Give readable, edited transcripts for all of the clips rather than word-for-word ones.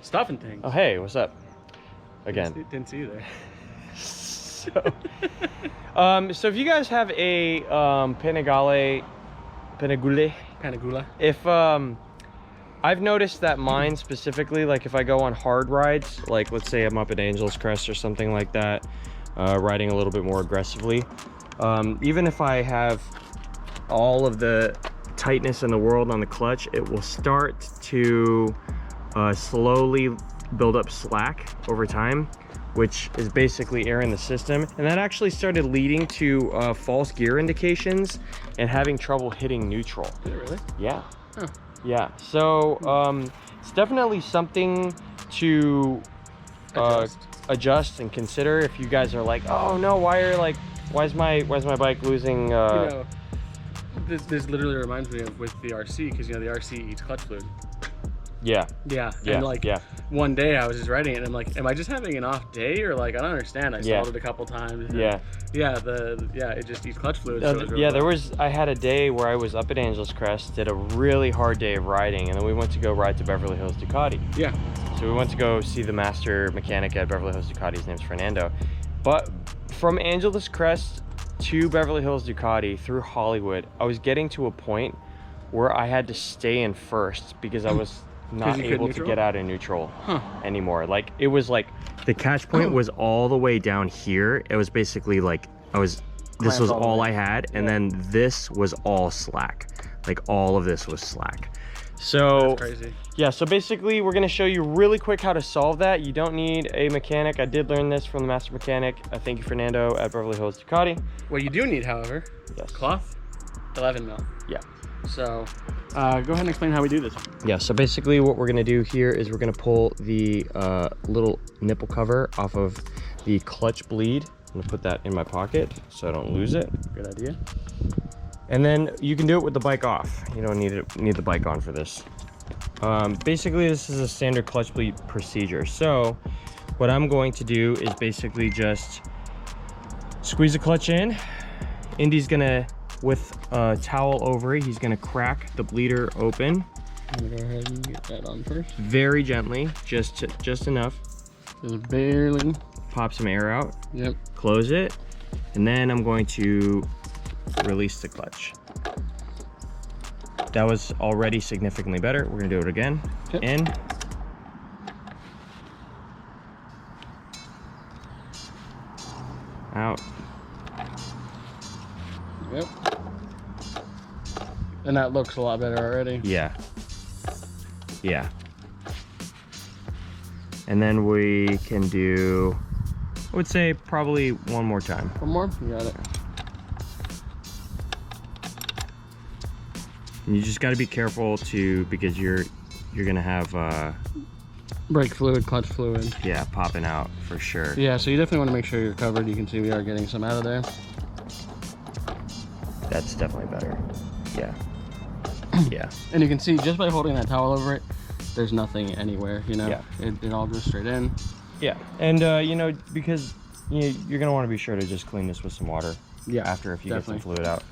Stuffing things. Oh, hey, what's up? Again. Didn't see you there. So if you guys have a Panigale, if I've noticed that mine specifically, like if I go on hard rides, like let's say I'm up at Angel's Crest or something like that, riding a little bit more aggressively, even if I have all of the tightness in the world on the clutch, it will start to slowly build up slack over time, which is basically air in the system. And that actually started leading to false gear indications and having trouble hitting neutral. Did it really? Yeah. Huh. Yeah. So it's definitely something to adjust and consider if you guys are like, oh no, why is my bike losing? You know, this literally reminds me of with the RC, because you know the RC eats clutch fluid. Yeah. Yeah. Yeah. And like one day I was just riding it and I'm like, am I just having an off day, or like I don't understand. I stalled it a couple times. Yeah. Yeah. It just eats clutch fluid. So really I had a day where I was up at Angel's Crest, did a really hard day of riding, and then we went to go ride to Beverly Hills Ducati. Yeah. So we went to go see the master mechanic at Beverly Hills Ducati. His name's Fernando. But from Angel's Crest to Beverly Hills Ducati through Hollywood, I was getting to a point where I had to stay in first because I was not able to get out of neutral anymore. Like it was like the catch point was all the way down here. It was basically like this was all I had, and then this was all slack. Like all of this was slack. So that's crazy. Yeah, so basically we're gonna show you really quick how to solve that. You don't need a mechanic. I did learn this from the master mechanic. Thank you, Fernando, at Beverly Hills Ducati. What you do need, however, cloth, 11 mil. Yeah. So go ahead and explain how we do this. Yeah, so basically what we're gonna do here is we're gonna pull the little nipple cover off of the clutch bleed. I'm gonna put that in my pocket so I don't lose it. Good idea. And then you can do it with the bike off. You don't need the bike on for this. Basically, this is a standard clutch bleed procedure. So what I'm going to do is basically just squeeze the clutch in. Indy's gonna, with a towel over it, he's gonna crack the bleeder open. I'm gonna go ahead and get that on first. Very gently, just enough. Just barely. Pop some air out. Yep. Close it, and then I'm going to release the clutch. That was already significantly better. We're gonna do it again. Yep. In. Out. Yep. And that looks a lot better already. Yeah. Yeah. And then we can do, I would say probably one more time. One more? You got it. And you just got to be careful too, because you're gonna have brake fluid, clutch fluid. Yeah, popping out for sure. Yeah, so you definitely want to make sure you're covered. You can see we are getting some out of there. That's definitely better. Yeah. Yeah. And you can see just by holding that towel over it, there's nothing anywhere, you know? Yeah. It all goes straight in. Yeah. And you know, because you're gonna want to be sure to just clean this with some water. Yeah. After, if you get some fluid out.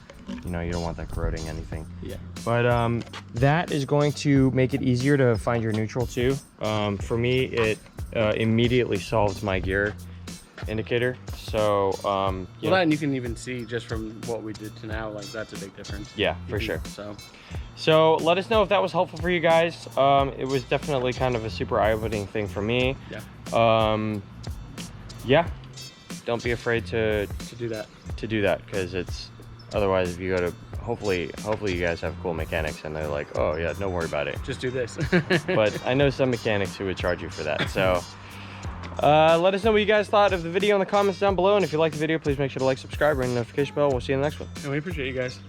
You know, you don't want that corroding anything. Yeah. But that is going to make it easier to find your neutral too. For me, it immediately solves my gear indicator. So well, that, and you can even see just from what we did to now, like that's a big difference. Yeah, for sure. So let us know if that was helpful for you guys. It was definitely kind of a super eye-opening thing for me. Yeah. Yeah. Don't be afraid to do that. Because it's otherwise, if you go to hopefully you guys have cool mechanics and they're like, oh yeah, don't worry about it, just do this. But I know some mechanics who would charge you for that. So let us know what you guys thought of the video in the comments down below, and if you liked the video, please make sure to like, subscribe, ring the notification bell. We'll see you in the next one. And we appreciate you guys.